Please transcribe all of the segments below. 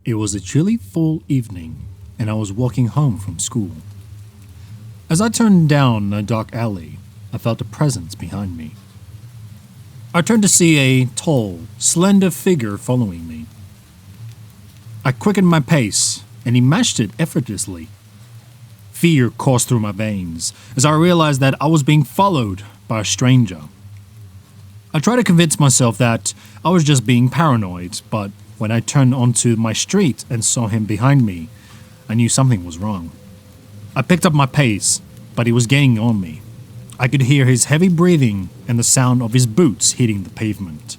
It was a chilly fall evening, and I was walking home from school. As I turned down a dark alley, I felt a presence behind me. I turned to see a tall, slender figure following me. I quickened my pace, and he matched it effortlessly. Fear coursed through my veins as I realized that I was being followed by a stranger. I tried to convince myself that I was just being paranoid, but when I turned onto my street and saw him behind me, I knew something was wrong. I picked up my pace, but he was gaining on me. I could hear his heavy breathing and the sound of his boots hitting the pavement.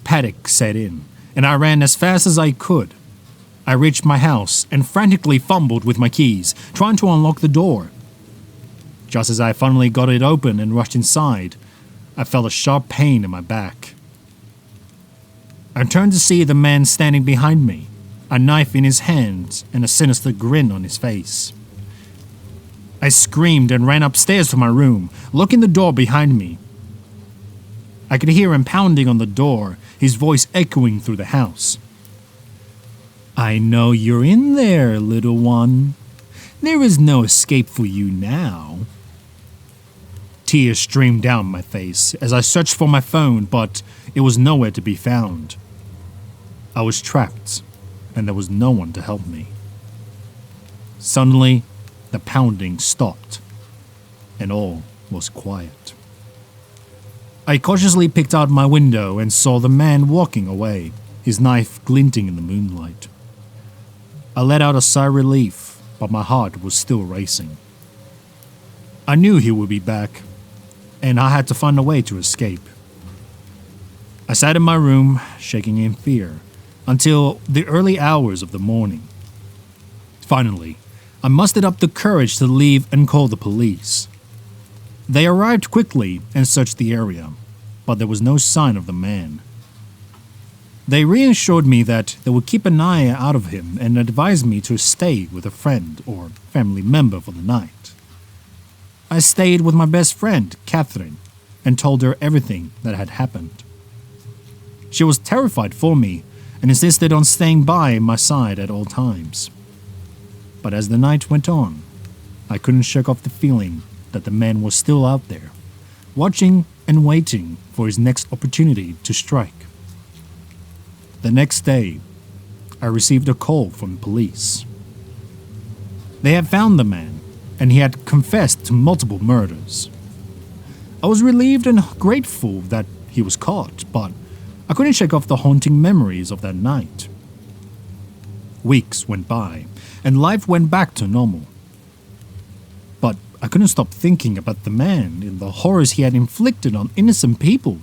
Panic set in, and I ran as fast as I could. I reached my house and frantically fumbled with my keys, trying to unlock the door. Just as I finally got it open and rushed inside, I felt a sharp pain in my back. I turned to see the man standing behind me, a knife in his hand and a sinister grin on his face. I screamed and ran upstairs to my room, locking the door behind me. I could hear him pounding on the door, his voice echoing through the house. "I know you're in there, little one. There is no escape for you now." Tears streamed down my face as I searched for my phone, but it was nowhere to be found. I was trapped, and there was no one to help me. Suddenly, the pounding stopped, and all was quiet. I cautiously picked out my window and saw the man walking away, his knife glinting in the moonlight. I let out a sigh of relief, but my heart was still racing. I knew he would be back, and I had to find a way to escape. I sat in my room, shaking in fear, until the early hours of the morning. Finally, I mustered up the courage to leave and call the police. They arrived quickly and searched the area, but there was no sign of the man. They reassured me that they would keep an eye out of him and advised me to stay with a friend or family member for the night. I stayed with my best friend, Catherine, and told her everything that had happened. She was terrified for me and insisted on staying by my side at all times. But as the night went on, I couldn't shake off the feeling that the man was still out there, watching and waiting for his next opportunity to strike. The next day, I received a call from police. They had found the man, and he had confessed to multiple murders. I was relieved and grateful that he was caught, but I couldn't shake off the haunting memories of that night. Weeks went by, and life went back to normal. But I couldn't stop thinking about the man and the horrors he had inflicted on innocent people.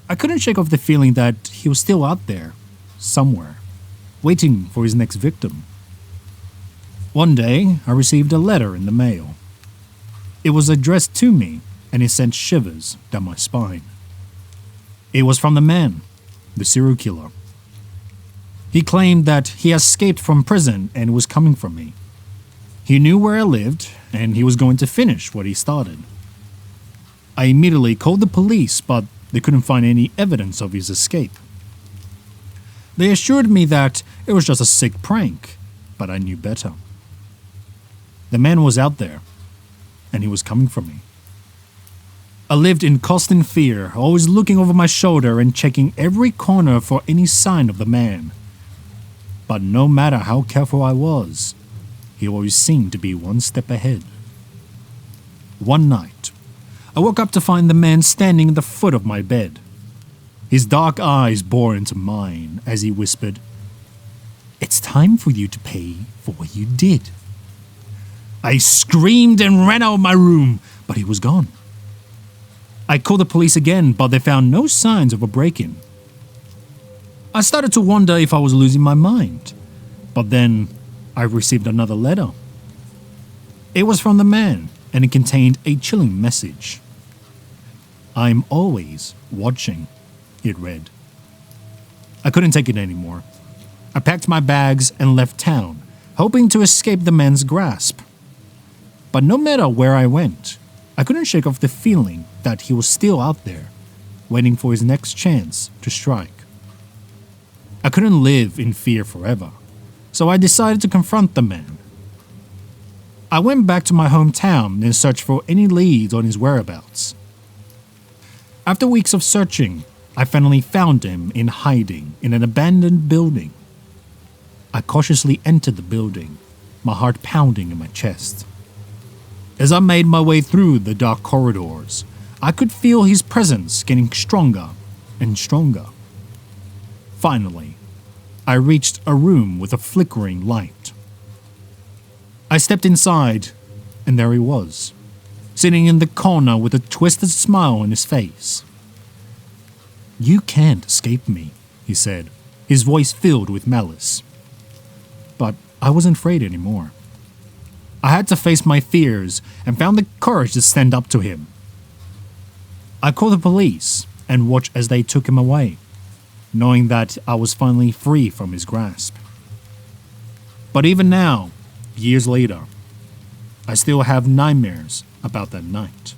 I couldn't shake off the feeling that he was still out there, somewhere, waiting for his next victim. One day, I received a letter in the mail. It was addressed to me, and it sent shivers down my spine. It was from the man, the serial killer. He claimed that he escaped from prison and was coming for me. He knew where I lived, and he was going to finish what he started. I immediately called the police, but they couldn't find any evidence of his escape. They assured me that it was just a sick prank, but I knew better. The man was out there, and he was coming for me. I lived in constant fear, always looking over my shoulder and checking every corner for any sign of the man. But no matter how careful I was, he always seemed to be one step ahead. One night, I woke up to find the man standing at the foot of my bed. His dark eyes bored into mine as he whispered, "It's time for you to pay for what you did." I screamed and ran out of my room, but he was gone. I called the police again, but they found no signs of a break-in. I started to wonder if I was losing my mind, but then I received another letter. It was from the man, and it contained a chilling message. "I'm always watching," it read. I couldn't take it anymore. I packed my bags and left town, hoping to escape the man's grasp. But no matter where I went, I couldn't shake off the feeling that he was still out there, waiting for his next chance to strike. I couldn't live in fear forever, so I decided to confront the man. I went back to my hometown and searched for any leads on his whereabouts. After weeks of searching, I finally found him in hiding in an abandoned building. I cautiously entered the building, my heart pounding in my chest. As I made my way through the dark corridors, I could feel his presence getting stronger and stronger. Finally, I reached a room with a flickering light. I stepped inside, and there he was, sitting in the corner with a twisted smile on his face. "You can't escape me," he said, his voice filled with malice. But I wasn't afraid anymore. I had to face my fears and found the courage to stand up to him. I called the police and watched as they took him away, knowing that I was finally free from his grasp. But even now, years later, I still have nightmares about that night.